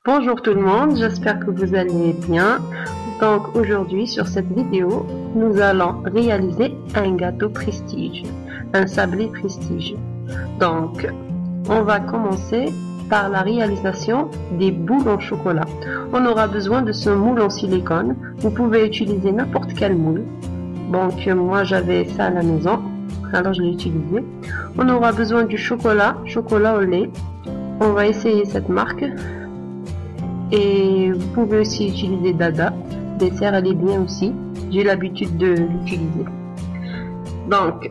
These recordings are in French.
Bonjour tout le monde, j'espère que vous allez bien. Donc aujourd'hui sur cette vidéo, nous allons réaliser un gâteau prestige, un sablé prestige. Donc on va commencer par la réalisation des boules en chocolat. On aura besoin de ce moule en silicone. Vous pouvez utiliser n'importe quel moule. Donc moi j'avais ça à la maison, alors je l'ai utilisé. On aura besoin du chocolat au lait. On va essayer cette marque. Et vous pouvez aussi utiliser Dada. Dessert, elle est bien aussi. J'ai l'habitude de l'utiliser. Donc,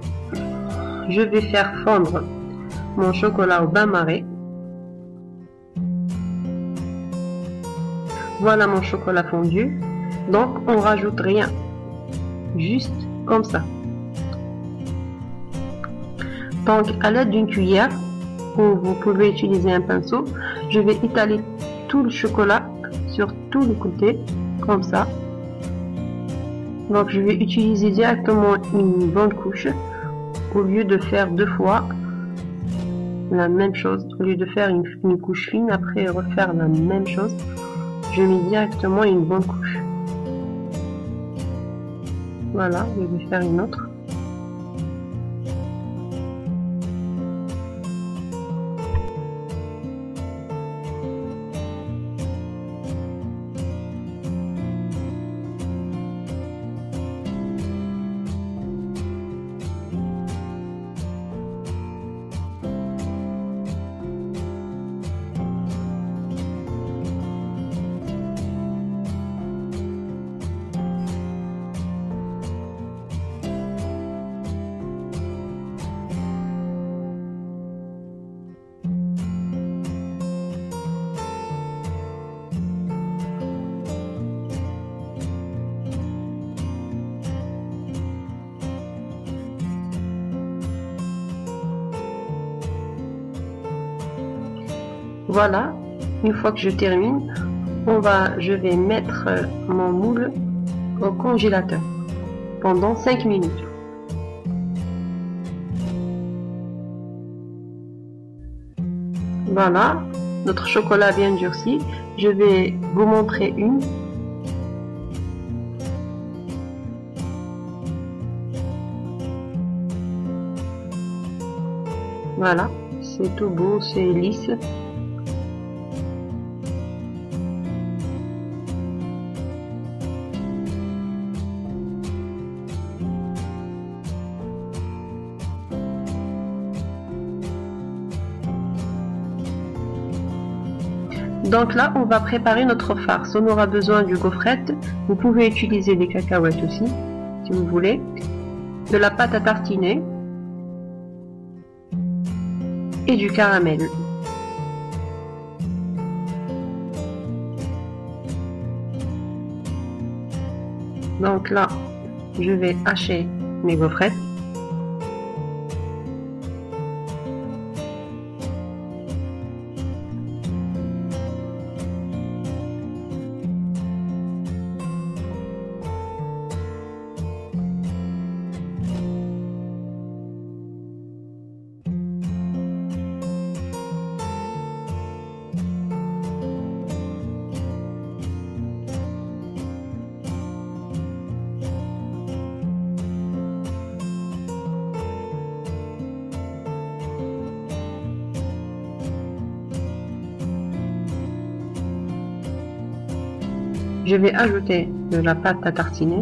je vais faire fondre mon chocolat au bain-marie. Voilà mon chocolat fondu. Donc, on rajoute rien. Juste comme ça. Donc, à l'aide d'une cuillère, ou vous pouvez utiliser un pinceau, je vais étaler tout le chocolat sur tous les côtés, comme ça. Donc je vais utiliser directement une bonne couche, au lieu de faire deux fois la même chose, au lieu de faire une couche fine, après refaire la même chose, je mets directement une bonne couche. Voilà, je vais faire une autre. Voilà, une fois que je termine, je vais mettre mon moule au congélateur pendant 5 minutes. Voilà, notre chocolat bien durci. Je vais vous montrer une. Voilà, c'est tout beau, c'est lisse. Donc là, on va préparer notre farce. On aura besoin du gaufrette. Vous pouvez utiliser des cacahuètes aussi, si vous voulez. De la pâte à tartiner. Et du caramel. Donc là, je vais hacher mes gaufrettes. Je vais ajouter de la pâte à tartiner.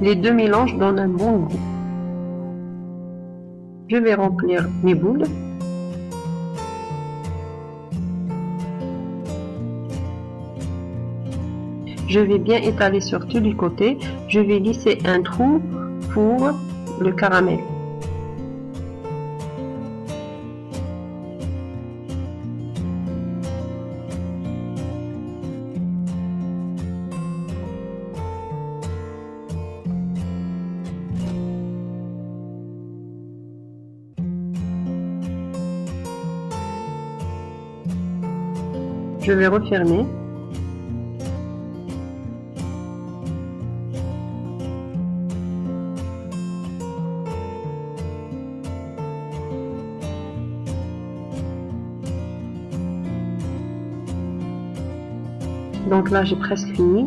Les deux mélanges donnent un bon goût. Je vais remplir mes boules. Je vais bien étaler sur tous les côtés. Je vais laisser un trou pour le caramel. Je vais refermer. Donc là, j'ai presque fini.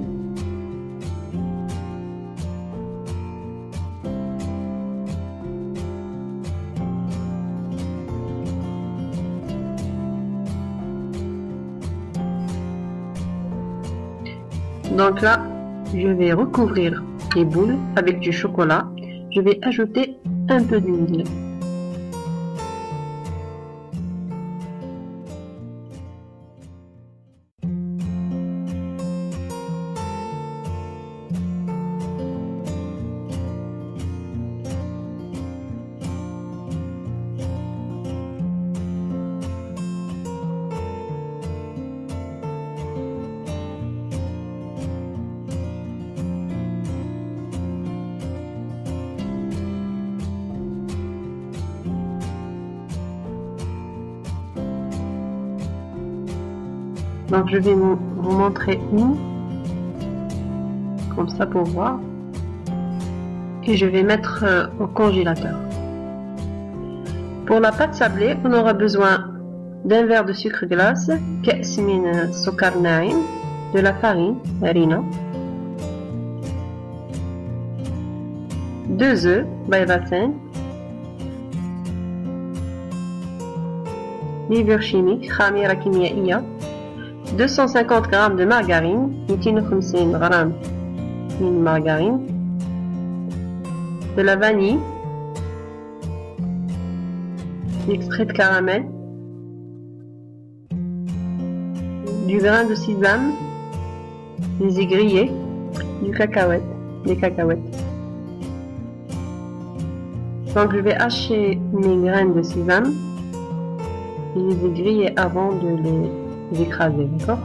Donc là, je vais recouvrir les boules avec du chocolat. Je vais ajouter un peu d'huile. Donc je vais vous montrer une, comme ça pour voir. Et je vais mettre au congélateur. Pour la pâte sablée, on aura besoin d'un verre de sucre glace, كأس من السكر ناعم, de la farine, harina, 2 œufs, بيضتين, levure chimique, خميرة كيميائية, 250 g de margarine, 250 g de margarine, de la vanille, l'extrait de caramel, du grain de sésame, des grillés, des cacahuètes. Donc je vais hacher mes graines de sésame et les griller avant de les écraser, d'accord?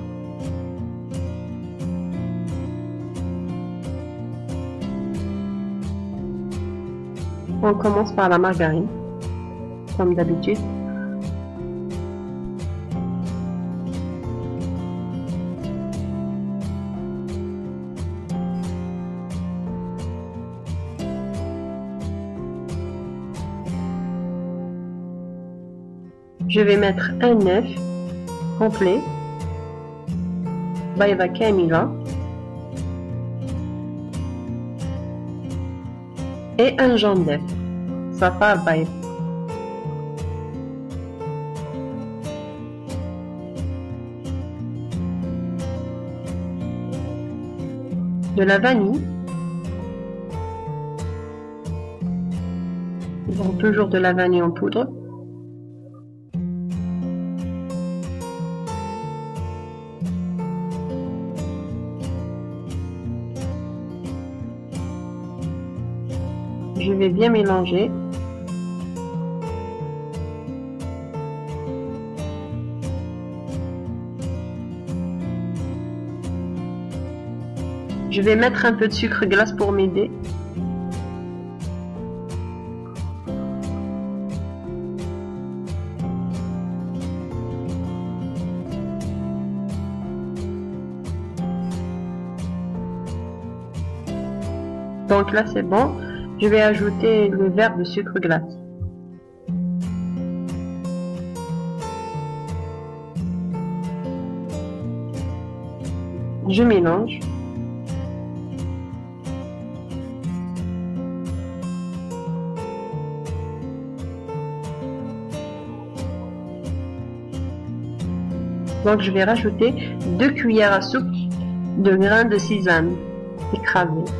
On commence par la margarine, comme d'habitude. Je vais mettre un œuf complet, بيضة كاملة, et un jaune d'œuf, صفار بيض. De la vanille, donc toujours de la vanille en poudre. Je vais bien mélanger. Je vais mettre un peu de sucre glace pour m'aider. Donc là c'est bon. Je vais ajouter le verre de sucre glace. Je mélange. Donc je vais rajouter 2 cuillères à soupe de grains de sésame écrasés.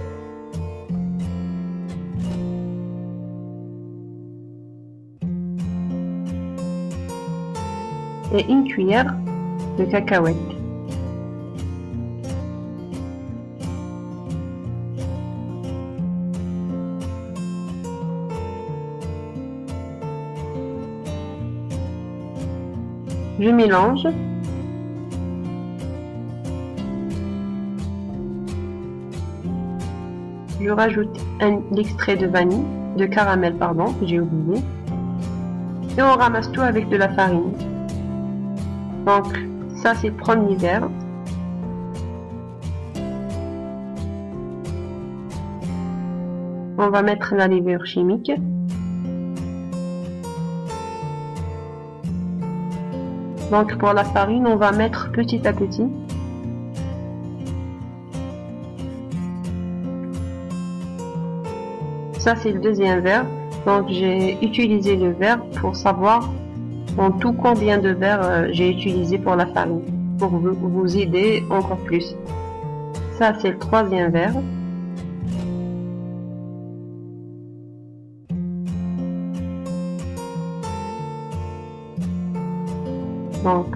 Et 1 cuillère de cacahuètes. Je mélange. Je rajoute l'extrait de vanille, de caramel pardon, que j'ai oublié. Et on ramasse tout avec de la farine. Donc ça c'est le premier verre. On va mettre la levure chimique. Donc pour la farine, on va mettre petit à petit. Ça, c'est le deuxième verre. Donc, j'ai utilisé le verre pour savoir en tout combien de verres j'ai utilisé pour la farine, pour vous aider encore plus. Ça, c'est le troisième verre. Donc,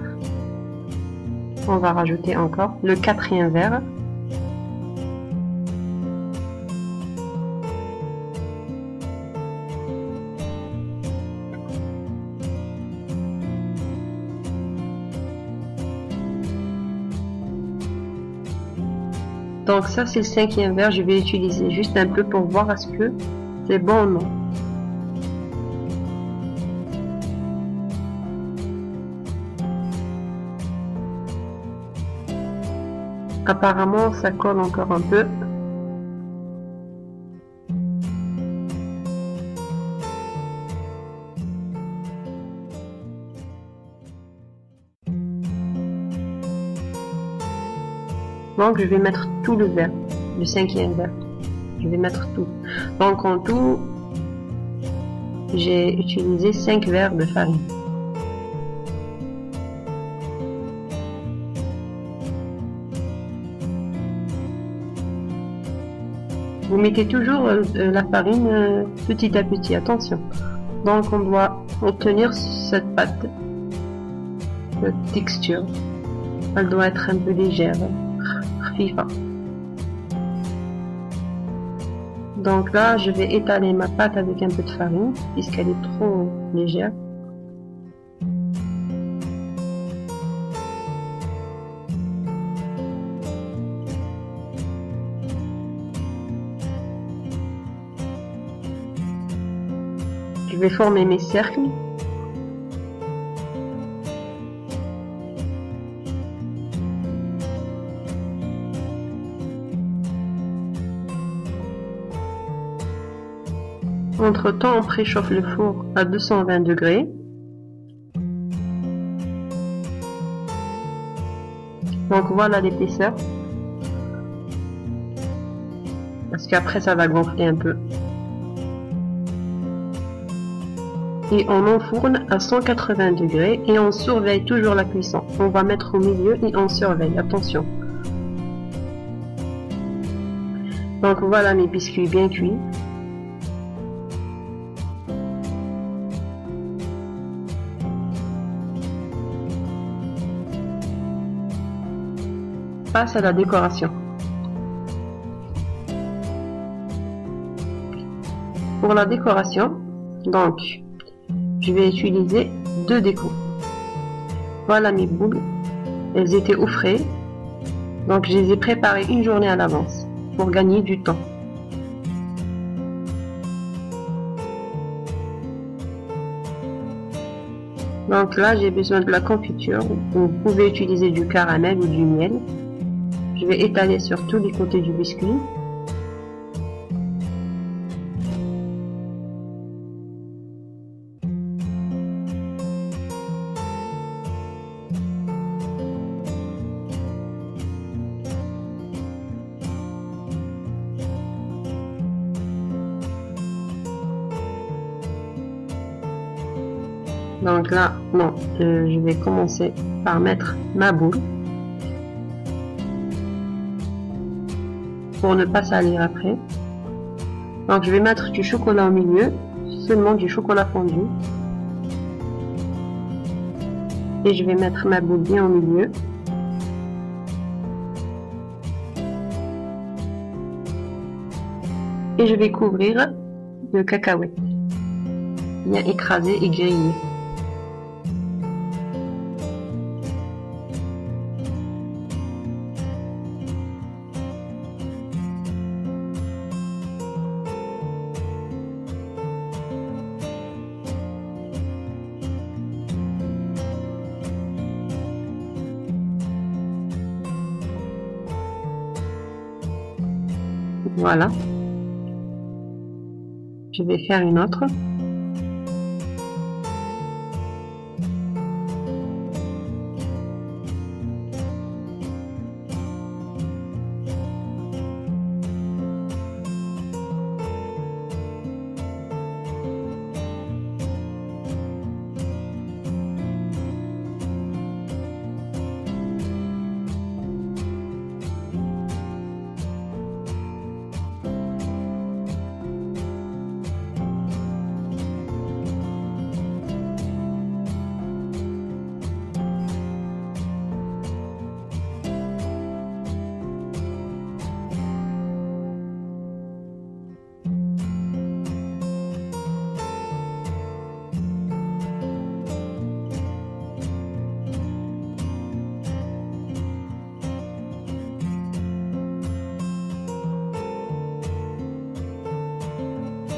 on va rajouter encore le quatrième verre. Donc ça, c'est le cinquième verre. Je vais utiliser juste un peu pour voir est-ce que c'est bon ou non. Apparemment, ça colle encore un peu. Donc, je vais mettre tout le verre, le cinquième verre. Je vais mettre tout. Donc, en tout, j'ai utilisé 5 verres de farine. Vous mettez toujours la farine petit à petit, attention. Donc on doit obtenir cette pâte, cette texture. Elle doit être un peu légère, FIFA. Donc là, je vais étaler ma pâte avec un peu de farine, puisqu'elle est trop légère. Je vais former mes cercles. Entre-temps, on préchauffe le four à 220 degrés. Donc voilà l'épaisseur. Parce qu'après ça va gonfler un peu. Et on enfourne à 180 degrés et on surveille toujours la cuisson. On va mettre au milieu et on surveille, attention. Donc voilà mes biscuits bien cuits. Passe à la décoration. Pour la décoration, donc, je vais utiliser 2 décos. Voilà mes boules. Elles étaient au frais. Donc je les ai préparées une journée à l'avance pour gagner du temps. Donc là, j'ai besoin de la confiture. Vous pouvez utiliser du caramel ou du miel. Je vais étaler sur tous les côtés du biscuit. Donc là, non, je vais commencer par mettre ma boule pour ne pas salir après. Donc je vais mettre du chocolat au milieu, seulement du chocolat fondu. Et je vais mettre ma boule bien au milieu. Et je vais couvrir de cacahuètes, bien écrasées et grillées. Voilà. Je vais faire une autre.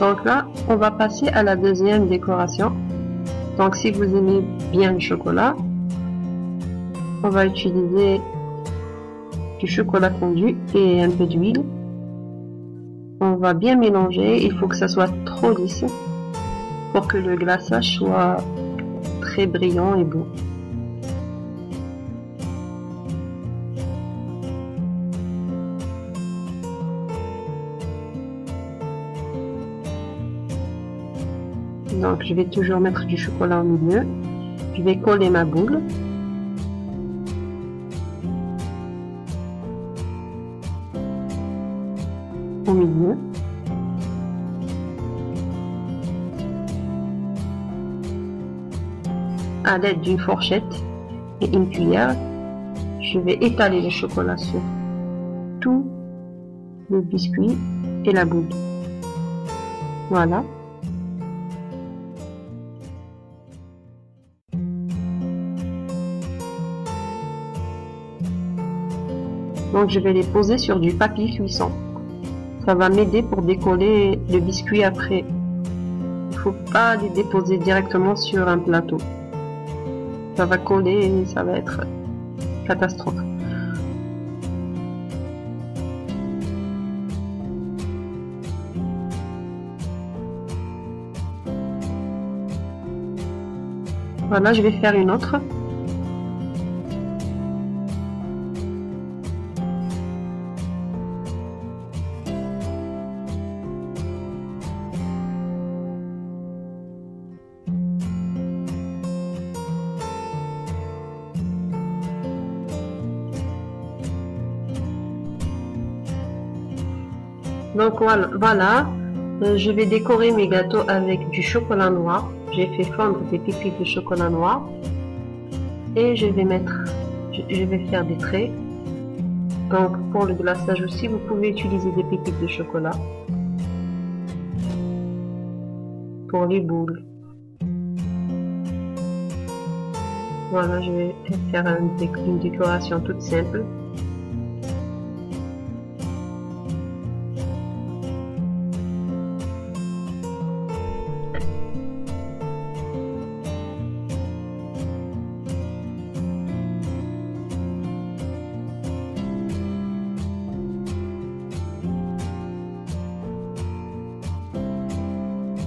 Donc là, on va passer à la deuxième décoration. Donc si vous aimez bien le chocolat, on va utiliser du chocolat fondu et un peu d'huile. On va bien mélanger, il faut que ça soit trop lisse pour que le glaçage soit très brillant et beau. Donc je vais toujours mettre du chocolat au milieu. Je vais coller ma boule. Au milieu. À l'aide d'une fourchette et une cuillère, je vais étaler le chocolat sur tout le biscuit et la boule. Voilà. Donc je vais les poser sur du papier cuisson. Ça va m'aider pour décoller le biscuit après. Il ne faut pas les déposer directement sur un plateau. Ça va coller et ça va être catastrophe. Voilà, je vais faire une autre. Donc voilà, je vais décorer mes gâteaux avec du chocolat noir. J'ai fait fondre des pépites de chocolat noir et je vais faire des traits. Donc pour le glaçage aussi, vous pouvez utiliser des pépites de chocolat pour les boules. Voilà, je vais faire une décoration toute simple.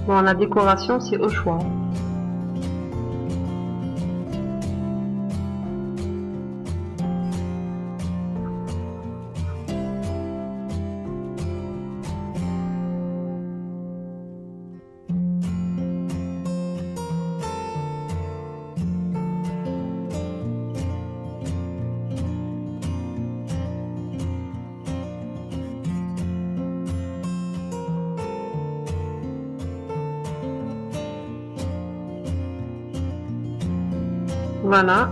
Bon, la décoration, c'est au choix. Voilà,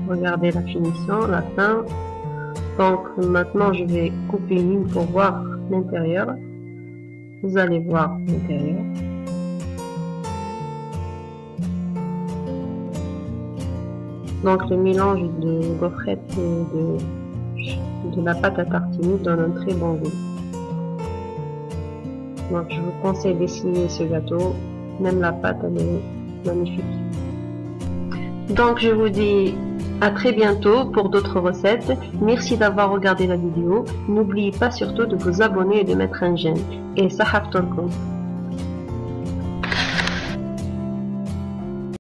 regardez la finition, la fin. Donc maintenant je vais couper une pour voir l'intérieur. Vous allez voir l'intérieur. Donc le mélange de gaufrettes et de la pâte à tartiner donne un très bon goût. Donc je vous conseille d'essayer ce gâteau, même la pâte elle est magnifique. Donc je vous dis à très bientôt pour d'autres recettes. Merci d'avoir regardé la vidéo. N'oubliez pas surtout de vous abonner et de mettre un j'aime. Et sahaf tolkoum.